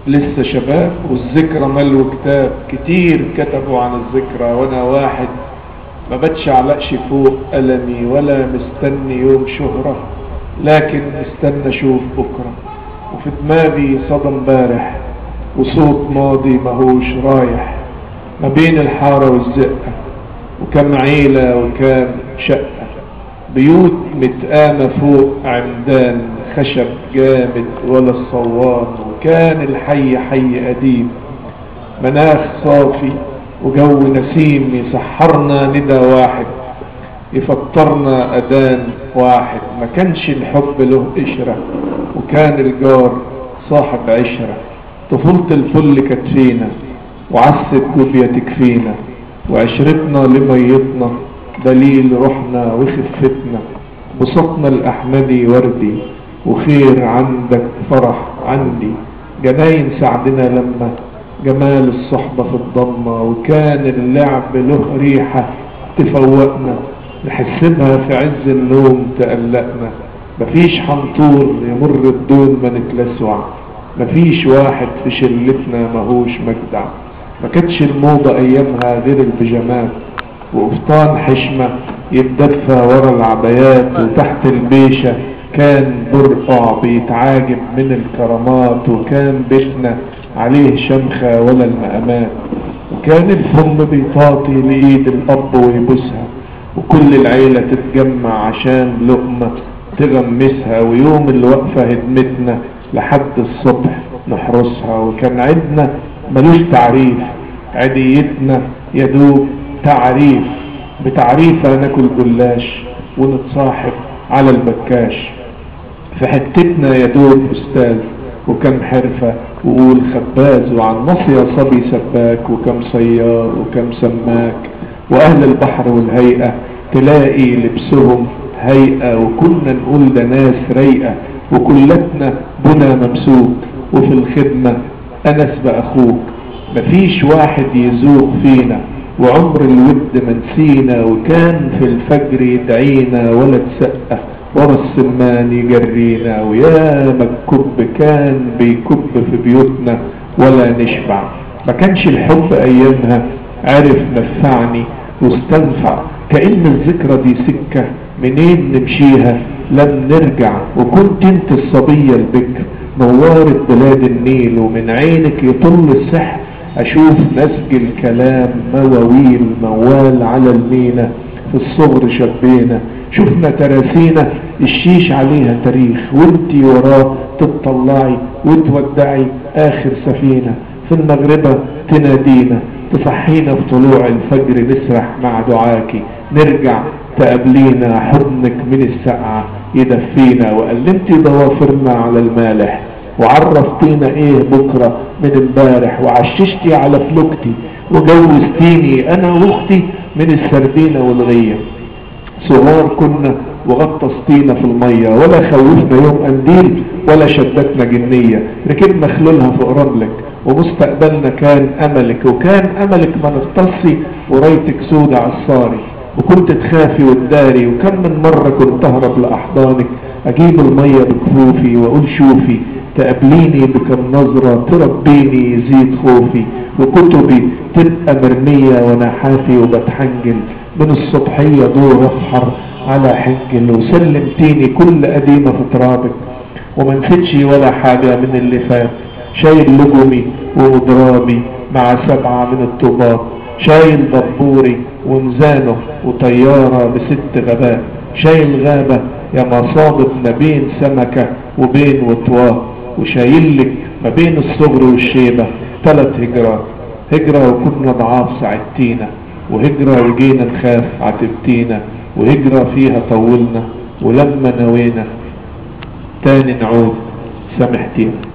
لسه شباب والذكرى ملو كتاب، كتير كتبوا عن الذكرى وانا واحد ما بتشعلقش فوق ألمي ولا مستني يوم شهرة، لكن مستنى اشوف بكرة. وفي دماغي صدى امبارح وصوت ماضي ماهوش رايح، ما بين الحارة والزقة وكم عيلة وكام شقة، بيوت متقامة فوق عمدان خشب جامد ولا الصوان، وكان الحي حي قديم، مناخ صافي وجو نسيم يسحرنا ندى واحد يفطرنا أذان واحد. ما كانش الحب له قشرة وكان الجار صاحب عشرة، طفولة الفل كانت فينا وعسة جوبيا تكفينا، وعشرتنا لميتنا دليل روحنا وخفتنا، بسطنا الأحمدي وردي وخير عندك فرح عندي، جناين سعدنا لما جمال الصحبة في الضمة، وكان اللعب له ريحة تفوقنا نحسبها في عز النوم تقلقنا. مفيش حنطور يمر بدون ما نتلسع، مفيش واحد في شلتنا ماهوش مجدع. ما كانتش الموضة ايامها غير البيجامات وقفطان حشمة يتدفى ورا العبايات، وتحت البيشة كان برقع بيتعاجب من الكرامات، وكان بيتنا عليه شمخة ولا المقامات، وكان الفم بيطاطي لإيد الأب ويبوسها، وكل العيلة تتجمع عشان لقمة تغمسها، ويوم الوقفة هدمتنا لحد الصبح نحرسها. وكان عيدنا ملوش تعريف، عيديتنا يدوب تعريف، بتعريفها ناكل جلاش ونتصاحب على البكاش، في حتتنا يدوب أستاذ وكم حرفة وقول خباز، وعن نصيا صبي سباك وكم صيار وكم سماك، وأهل البحر والهيئة تلاقي لبسهم هيئة، وكنا نقول ده ناس رايقة، وكلتنا بنا ممسوك، وفي الخدمة أنس بأخوك. مفيش واحد يزوق فينا وعمر الود منسينا، وكان في الفجر يدعينا ولا تسقف ورا السمان يجرينا، ويا ما الكب كان بيكب في بيوتنا ولا نشبع. ما كانش الحب ايامها عرف نفعني واستنفع، كأن الذكرى دي سكة منين نمشيها لم نرجع. وكنت انت الصبية البكر نورت بلاد النيل، ومن عينك يطل السحر اشوف نسج الكلام مواويل موال على المينا. في الصغر شبينا شفنا تراسينا الشيش عليها تاريخ، وانتي وراه تطلعي وتودعي اخر سفينة. في المغربة تنادينا تصحينا في طلوع الفجر، نسرح مع دعاكي نرجع تقابلينا، حضنك من السقعة يدفينا، وقلمتي ضوافرنا على المالح وعرفتينا ايه بكرة من امبارح، وعششتي على فلوكتي وجوزتيني انا واختي من السردينة والغية. صغار كنا وغطستينا في المية، ولا خوفنا يوم قنديل ولا شدتنا جنية، ركبنا خلولها فوق رملك ومستقبلنا كان املك، وكان املك ما نغطسي ورايتك سودة عصاري، وكنت تخافي وتداري، وكم من مرة كنت اهرب لاحضانك اجيب المية بكفوفي واقول شوفي، تقابليني بكم نظرة تربيني يزيد خوفي، وكتبي تبقى مرمية وانا حافي وبتحنجل من الصبحية دور افحر على حنجل، وسلمتيني كل قديمة في ترابك ومنفتشي ولا حاجة من اللي فات، شايل لجمي ومضرابي مع 7 من الطوبات، شايل دبوري ومزانه وطيارة ب6 غابات، شايل غابة يا مصادف ما بين سمكة وبين وطواه، وشايل لك ما بين الصغر والشيبة 3 هجرات، هجرة وكنا ضعاف ساعدتينا، وهجرة وجينا نخاف عتبتينا، وهجرة فيها طولنا ولما نوينا تاني نعود سامحتينا.